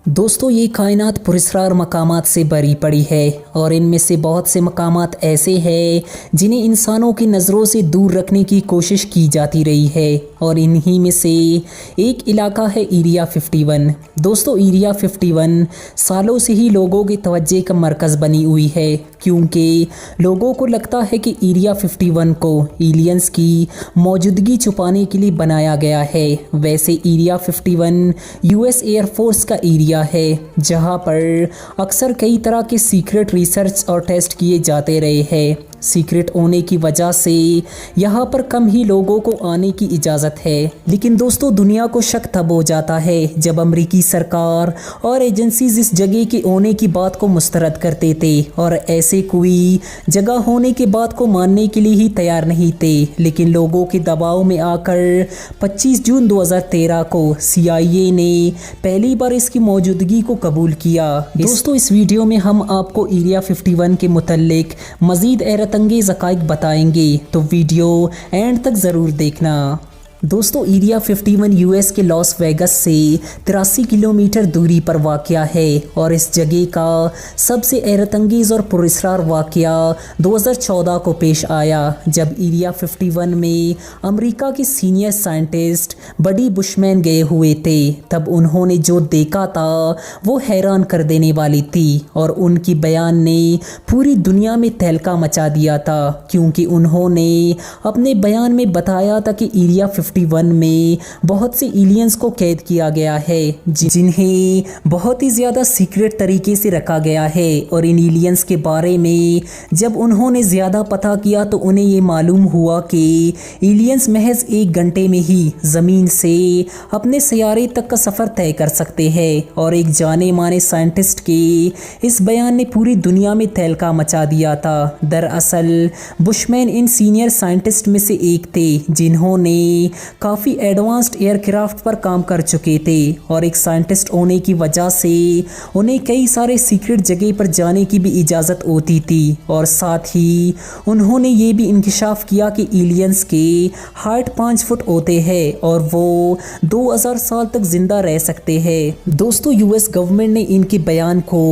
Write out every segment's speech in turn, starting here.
दोस्तों ये कायनात पुरस्कार मकामात से भरी पड़ी है और इनमें से बहुत से मकामात ऐसे हैं जिन्हें इंसानों की नज़रों से दूर रखने की कोशिश की जाती रही है और इन्हीं में से एक इलाका है एरिया 51। दोस्तों एरिया 51 सालों से ही लोगों की तवज्जो का मरकज़ बनी हुई है क्योंकि लोगों को लगता है कि एरिया 51 को एलियंस की मौजूदगी छुपाने के लिए बनाया गया है। वैसे एरिया 51 यूएस एयरफोर्स का एरिया है जहां पर अक्सर कई तरह के सीक्रेट रिसर्च और टेस्ट किए जाते रहे हैं। सीक्रेट होने की वजह से यहाँ पर कम ही लोगों को आने की इजाज़त है। लेकिन दोस्तों दुनिया को शक तब हो जाता है जब अमेरिकी सरकार और एजेंसीज इस जगह के होने की बात को मुस्तरद करते थे और ऐसे कोई जगह होने के बात को मानने के लिए ही तैयार नहीं थे। लेकिन लोगों के दबाव में आकर 25 जून 2013 को CIA ने पहली बार इसकी मौजूदगी को कबूल किया। दोस्तों इस वीडियो में हम आपको एरिया 51 के मुतल्लिक मज़ीद अंगेज़ हक़ाइक़ बताएंगे, तो वीडियो एंड तक ज़रूर देखना। दोस्तों एरिया 51 यूएस के लॉस वेगस से 83 किलोमीटर दूरी पर वाक़या है और इस जगह का सबसे हैरतअंगेज़ और पुरस्कार वाक़या 2014 को पेश आया जब एरिया 51 में अमेरिका के सीनियर साइंटिस्ट बडी बुशमैन गए हुए थे। तब उन्होंने जो देखा था वो हैरान कर देने वाली थी और उनकी बयान ने पूरी दुनिया में तहलका मचा दिया था क्योंकि उन्होंने अपने बयान में बताया था कि एरिया 51 में बहुत से एलियंस को कैद किया गया है जिन्हें बहुत ही ज़्यादा सीक्रेट तरीके से रखा गया है और इन एलियंस के बारे में जब उन्होंने ज़्यादा पता किया तो उन्हें ये मालूम हुआ कि एलियंस महज 1 घंटे में ही ज़मीन से अपने सियारे तक का सफ़र तय कर सकते हैं और एक जाने माने साइंटिस्ट के इस बयान ने पूरी दुनिया में तहलका मचा दिया था। दरअसल बुशमैन इन सीनियर साइंटिस्ट में से एक थे जिन्होंने काफ़ी एडवांस्ड एयरक्राफ्ट पर काम कर चुके थे और एक साइंटिस्ट होने की वजह से उन्हें कई सारे सीक्रेट जगह पर जाने की भी इजाज़त होती थी और साथ ही उन्होंने ये भी इंकशाफ किया कि एलियंस के हाइट 5 फुट होते हैं और वो 2000 साल तक जिंदा रह सकते हैं। दोस्तों यूएस गवर्नमेंट ने इनके बयान को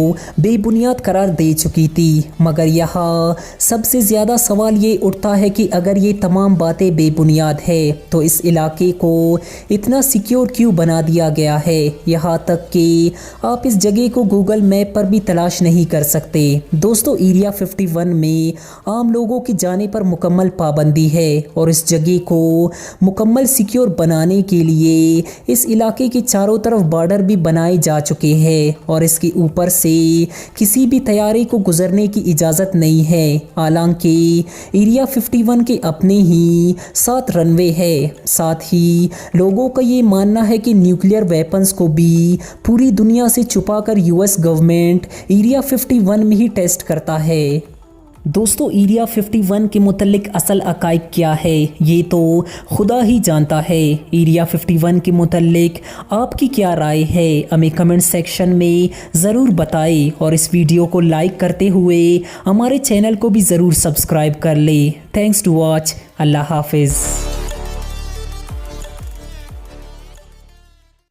बेबुनियाद करार दे चुकी थी, मगर यहाँ सबसे ज़्यादा सवाल ये उठता है कि अगर ये तमाम बातें बेबुनियाद है तो इस इलाके को इतना सिक्योर क्यों बना दिया गया है। यहाँ तक कि आप इस जगह को गूगल मैप पर भी तलाश नहीं कर सकते। दोस्तों एरिया 51 में आम लोगों की जाने पर मुकम्मल पाबंदी है और इस जगह को मुकम्मल सिक्योर बनाने के लिए इस इलाके के चारों तरफ बॉर्डर भी बनाए जा चुके हैं और इसके ऊपर से किसी भी तैयारी को गुजरने की इजाज़त नहीं है। हालांकि एरिया 51 के अपने ही 7 रनवे है। साथ ही लोगों का ये मानना है कि न्यूक्लियर वेपन्स को भी पूरी दुनिया से छुपाकर यूएस गवर्नमेंट एरिया 51 में ही टेस्ट करता है। दोस्तों एरिया 51 के मुतल्लिक असल हक़ाइक़ क्या है ये तो खुदा ही जानता है। एरिया 51 के मुतल्लिक आपकी क्या राय है हमें कमेंट सेक्शन में ज़रूर बताएं और इस वीडियो को लाइक करते हुए हमारे चैनल को भी ज़रूर सब्सक्राइब कर लें। Thanks to watch. अल्लाह हाफिज़।